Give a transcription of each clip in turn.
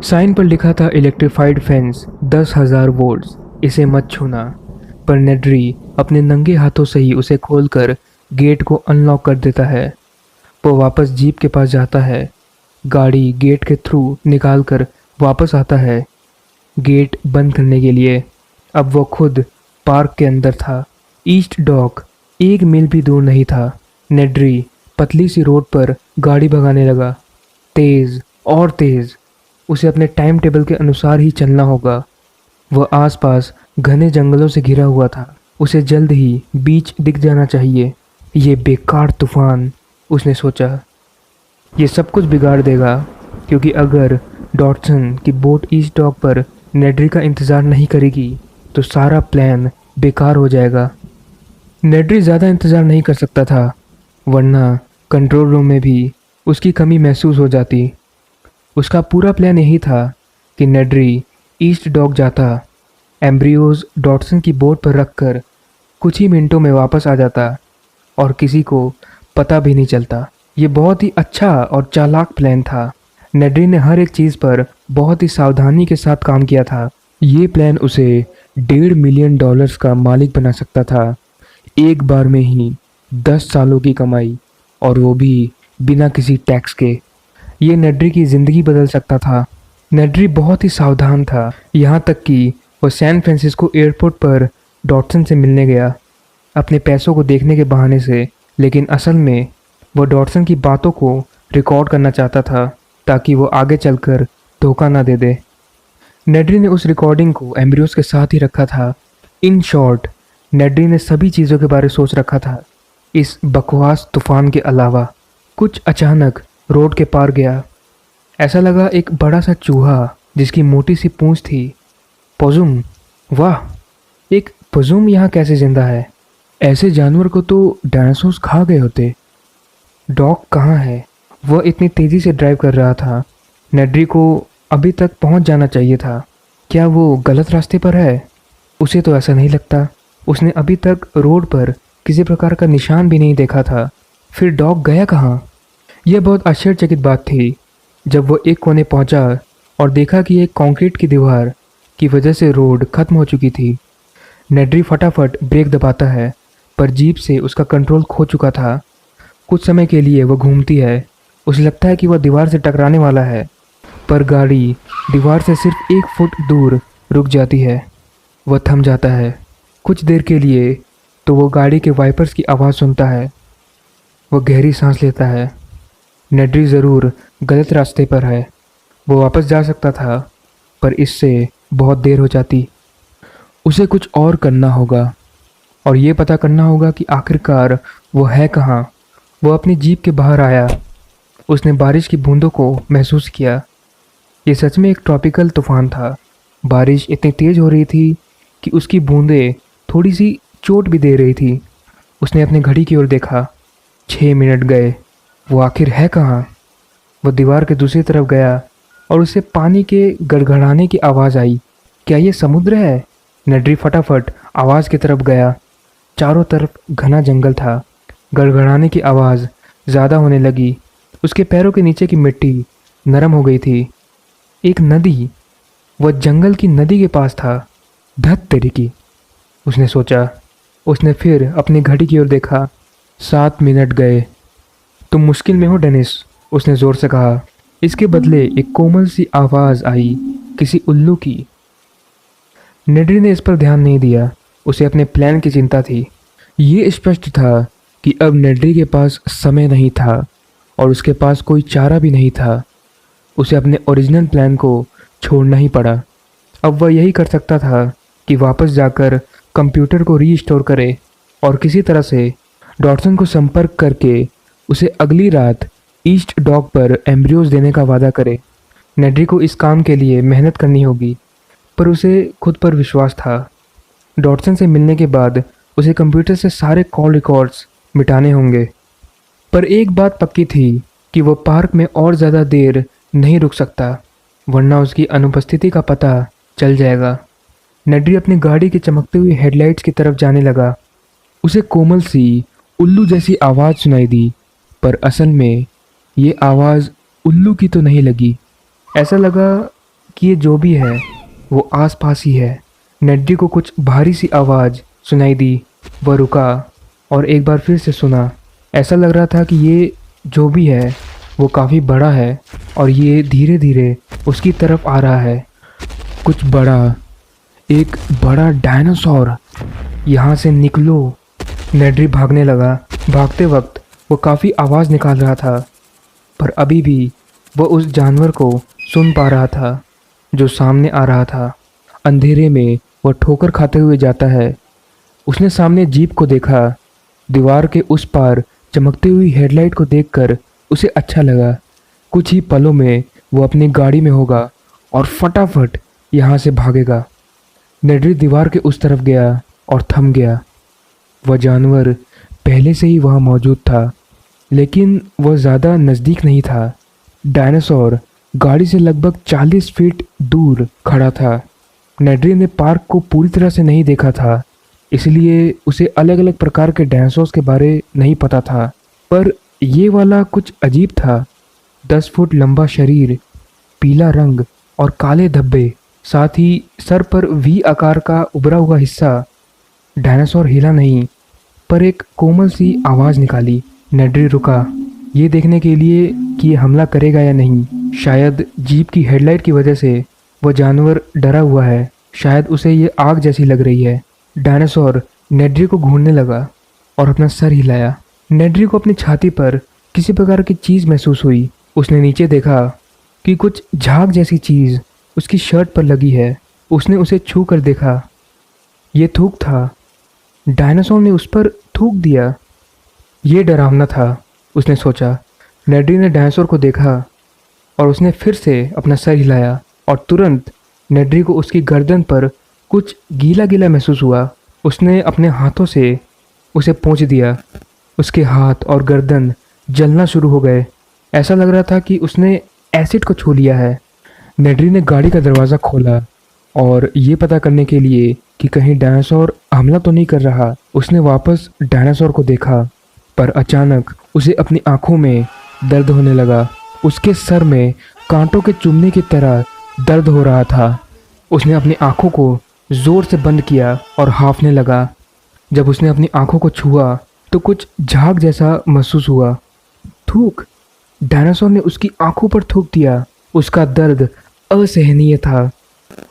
Sign पर लिखा था इलेक्ट्रिफाइड फेंस 10,000 वोल्ट्स, इसे मत छूना। पर नेड्री अपने नंगे हाथों से ही उसे खोलकर गेट को अनलॉक कर देता है। वो वापस जीप के पास जाता है, गाड़ी गेट के थ्रू निकालकर वापस आता है गेट बंद करने के लिए। अब वो खुद पार्क के अंदर था। ईस्ट डॉक 1 मील भी दूर नहीं था। नेड्री पतली सी रोड पर गाड़ी भगाने लगा, तेज और तेज। उसे अपने टाइम टेबल के अनुसार ही चलना होगा। वह आसपास घने जंगलों से घिरा हुआ था। उसे जल्द ही बीच दिख जाना चाहिए। ये बेकार तूफान, उसने सोचा, ये सब कुछ बिगाड़ देगा, क्योंकि अगर डॉटसन की बोट ईस्ट डॉक पर नेड्री का इंतज़ार नहीं करेगी तो सारा प्लान बेकार हो जाएगा। नेड्री ज़्यादा इंतज़ार नहीं कर सकता था, वरना कंट्रोल रूम में भी उसकी कमी महसूस हो जाती। उसका पूरा प्लान यही था कि नेड्री ईस्ट डॉक जाता, एम्ब्रियोज डॉटसन की बोट पर रखकर कुछ ही मिनटों में वापस आ जाता और किसी को पता भी नहीं चलता। ये बहुत ही अच्छा और चालाक प्लान था। नेड्री ने हर एक चीज़ पर बहुत ही सावधानी के साथ काम किया था। ये प्लान उसे $1.5 मिलियन का मालिक बना सकता था, एक बार में ही 10 सालों की कमाई, और वो भी बिना किसी टैक्स के। ये नेड्री की ज़िंदगी बदल सकता था। नेड्री बहुत ही सावधान था, यहाँ तक कि वो सैन फ्रांसिस्को एयरपोर्ट पर डॉटसन से मिलने गया अपने पैसों को देखने के बहाने से, लेकिन असल में वो डॉटसन की बातों को रिकॉर्ड करना चाहता था ताकि वो आगे चलकर धोखा ना दे दे। नेड्री ने उस रिकॉर्डिंग को एम्ब्रियोस के साथ ही रखा था। इन शॉर्ट, नेड्री ने सभी चीज़ों के बारे सोच रखा था, इस बकवास तूफान के अलावा। कुछ अचानक रोड के पार गया। ऐसा लगा एक बड़ा सा चूहा जिसकी मोटी सी पूंछ थी। पोजुम, वाह, एक पोजुम यहाँ कैसे जिंदा है? ऐसे जानवर को तो डायनासोर्स खा गए होते। डॉग कहाँ है? वह इतनी तेज़ी से ड्राइव कर रहा था। नेड्री को अभी तक पहुँच जाना चाहिए था। क्या वो गलत रास्ते पर है? उसे तो ऐसा नहीं लगता। उसने अभी तक रोड पर किसी प्रकार का निशान भी नहीं देखा था। फिर डॉग गया कहाँ? यह बहुत आश्चर्यचकित बात थी जब वो एक कोने पहुंचा और देखा कि एक कंक्रीट की दीवार की वजह से रोड खत्म हो चुकी थी। नेड्री फटाफट ब्रेक दबाता है, पर जीप से उसका कंट्रोल खो चुका था। कुछ समय के लिए वह घूमती है। उसे लगता है कि वह दीवार से टकराने वाला है, पर गाड़ी दीवार से सिर्फ 1 फुट दूर रुक जाती है। वह थम जाता है। कुछ देर के लिए तो वो गाड़ी के वाइपर्स की आवाज़ सुनता है। वह गहरी सांस लेता है। नेड्री ज़रूर गलत रास्ते पर है। वो वापस जा सकता था, पर इससे बहुत देर हो जाती। उसे कुछ और करना होगा, और ये पता करना होगा कि आखिरकार वो है कहाँ। वो अपनी जीप के बाहर आया। उसने बारिश की बूंदों को महसूस किया। ये सच में एक ट्रॉपिकल तूफान था। बारिश इतनी तेज़ हो रही थी कि उसकी बूंदें थोड़ी सी चोट भी दे रही थी। उसने अपनी घड़ी की ओर देखा। 6 मिनट गए। वो आखिर है कहाँ? वो दीवार के दूसरी तरफ गया और उसे पानी के गड़गड़ाने की आवाज़ आई। क्या ये समुद्र है? नेड्री फटाफट आवाज़ की तरफ गया। चारों तरफ घना जंगल था। गड़गड़ाने की आवाज़ ज़्यादा होने लगी। उसके पैरों के नीचे की मिट्टी नरम हो गई थी। एक नदी, वह जंगल की नदी के पास था। धत तेरी की, उसने सोचा। उसने फिर अपनी घड़ी की ओर देखा। 7 मिनट गए। तुम मुश्किल में हो डेनिस, उसने ज़ोर से कहा। इसके बदले एक कोमल सी आवाज़ आई, किसी उल्लू की। नेड्री ने इस पर ध्यान नहीं दिया। उसे अपने प्लान की चिंता थी। ये स्पष्ट था कि अब नेड्री के पास समय नहीं था और उसके पास कोई चारा भी नहीं था। उसे अपने ओरिजिनल प्लान को छोड़ना ही पड़ा। अब वह यही कर सकता था कि वापस जाकर कंप्यूटर को रीस्टोर करे और किसी तरह से डॉटसन को संपर्क करके उसे अगली रात ईस्ट डॉक पर एम्ब्रियोज देने का वादा करे। नेड्री को इस काम के लिए मेहनत करनी होगी, पर उसे खुद पर विश्वास था। डॉटसन से मिलने के बाद उसे कंप्यूटर से सारे कॉल रिकॉर्ड्स मिटाने होंगे। पर एक बात पक्की थी कि वह पार्क में और ज़्यादा देर नहीं रुक सकता, वरना उसकी अनुपस्थिति का पता चल जाएगा। नेड्री अपनी गाड़ी की चमकती हुई हेडलाइट्स की तरफ जाने लगा। उसे कोमल सी उल्लू जैसी आवाज़ सुनाई दी, पर असल में ये आवाज़ उल्लू की तो नहीं लगी। ऐसा लगा कि ये जो भी है वो आसपास ही है। नेड्री को कुछ भारी सी आवाज़ सुनाई दी। वह रुका और एक बार फिर से सुना। ऐसा लग रहा था कि ये जो भी है वो काफ़ी बड़ा है और ये धीरे धीरे उसकी तरफ आ रहा है। कुछ बड़ा, एक बड़ा डायनासोर, यहाँ से निकलो। नेड्री भागने लगा। भागते वक्त वो काफ़ी आवाज़ निकाल रहा था, पर अभी भी वह उस जानवर को सुन पा रहा था जो सामने आ रहा था। अंधेरे में वह ठोकर खाते हुए जाता है। उसने सामने जीप को देखा। दीवार के उस पार चमकती हुई हेडलाइट को देखकर उसे अच्छा लगा। कुछ ही पलों में वो अपनी गाड़ी में होगा और फटाफट यहाँ से भागेगा। नेड्री दीवार के उस तरफ गया और थम गया। वह जानवर पहले से ही वहाँ मौजूद था, लेकिन वह ज़्यादा नज़दीक नहीं था। डायनासोर गाड़ी से लगभग 40 फीट दूर खड़ा था। नेड्री ने पार्क को पूरी तरह से नहीं देखा था, इसलिए उसे अलग अलग प्रकार के डायनासोर्स के बारे नहीं पता था, पर ये वाला कुछ अजीब था। 10 फुट लंबा शरीर, पीला रंग और काले धब्बे, साथ ही सर पर वी आकार का उभरा हुआ हिस्सा। डायनासोर हिला नहीं, पर एक कोमल सी आवाज़ निकाली। नेड्री रुका, ये देखने के लिए कि ये हमला करेगा या नहीं। शायद जीप की हेडलाइट की वजह से वह जानवर डरा हुआ है। शायद उसे ये आग जैसी लग रही है। डायनासोर नेड्री को घूरने लगा और अपना सर हिलाया। नेड्री को अपनी छाती पर किसी प्रकार की चीज़ महसूस हुई। उसने नीचे देखा कि कुछ झाग जैसी चीज़ उसकी शर्ट पर लगी है। उसने उसे छू कर देखा। ये थूक था। डायनासोर ने उस पर थूक दिया। ये डरावना था, उसने सोचा। नेड्री ने डायनासोर को देखा और उसने फिर से अपना सर हिलाया और तुरंत नेड्री को उसकी गर्दन पर कुछ गीला गीला महसूस हुआ। उसने अपने हाथों से उसे पोंछ दिया। उसके हाथ और गर्दन जलना शुरू हो गए। ऐसा लग रहा था कि उसने एसिड को छू लिया है। नेड्री ने गाड़ी का दरवाज़ा खोला और ये पता करने के लिए कि कहीं डायनासोर हमला तो नहीं कर रहा, उसने वापस डायनासोर को देखा। पर अचानक उसे अपनी आंखों में दर्द होने लगा। उसके सर में कांटों के चुभने की तरह दर्द हो रहा था। उसने अपनी आंखों को जोर से बंद किया और हाँफने लगा। जब उसने अपनी आंखों को छुआ तो कुछ झाग जैसा महसूस हुआ। थूक! डायनासोर ने उसकी आंखों पर थूक दिया। उसका दर्द असहनीय था।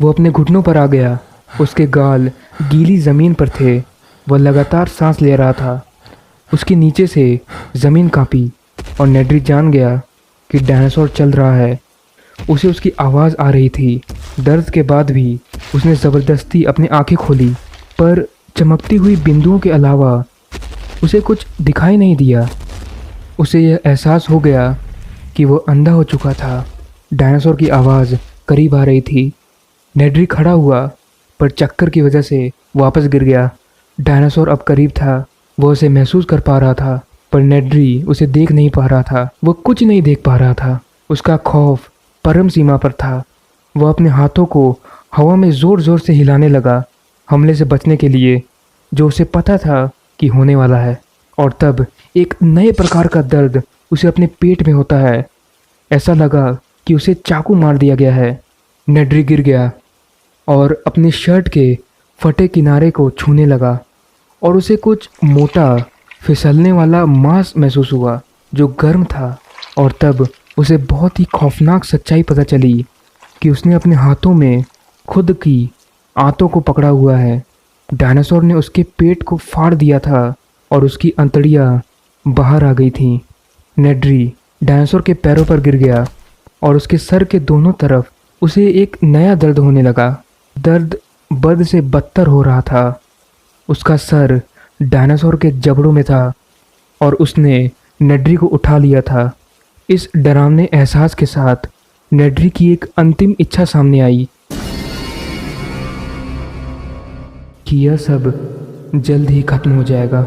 वो अपने घुटनों पर आ गया। उसके गाल गीली ज़मीन पर थे। वह लगातार सांस ले रहा था। उसके नीचे से ज़मीन कांपी और नेड्री जान गया कि डायनासोर चल रहा है। उसे उसकी आवाज़ आ रही थी। दर्द के बाद भी उसने ज़बरदस्ती अपनी आंखें खोली, पर चमकती हुई बिंदुओं के अलावा उसे कुछ दिखाई नहीं दिया। उसे यह एहसास हो गया कि वो अंधा हो चुका था। डायनासोर की आवाज़ करीब आ रही थी। नेड्री खड़ा हुआ, पर चक्कर की वजह से वापस गिर गया। डायनासोर अब करीब था। वह उसे महसूस कर पा रहा था, पर नेड्री उसे देख नहीं पा रहा था। वह कुछ नहीं देख पा रहा था। उसका खौफ परम सीमा पर था। वह अपने हाथों को हवा में ज़ोर ज़ोर से हिलाने लगा, हमले से बचने के लिए, जो उसे पता था कि होने वाला है। और तब एक नए प्रकार का दर्द उसे अपने पेट में होता है। ऐसा लगा कि उसे चाकू मार दिया गया है। नेड्री गिर गया और अपनी शर्ट के फटे किनारे को छूने लगा और उसे कुछ मोटा फिसलने वाला मांस महसूस हुआ जो गर्म था। और तब उसे बहुत ही खौफनाक सच्चाई पता चली कि उसने अपने हाथों में खुद की आंतों को पकड़ा हुआ है। डायनासोर ने उसके पेट को फाड़ दिया था और उसकी अंतड़ियाँ बाहर आ गई थीं। नेड्री डायनासोर के पैरों पर गिर गया और उसके सर के दोनों तरफ उसे एक नया दर्द होने लगा। दर्द बद से बदतर हो रहा था। उसका सर डायनासोर के जबड़ों में था और उसने नेड्री को उठा लिया था। इस डरावने एहसास के साथ नेड्री की एक अंतिम इच्छा सामने आई कि यह सब जल्द ही खत्म हो जाएगा।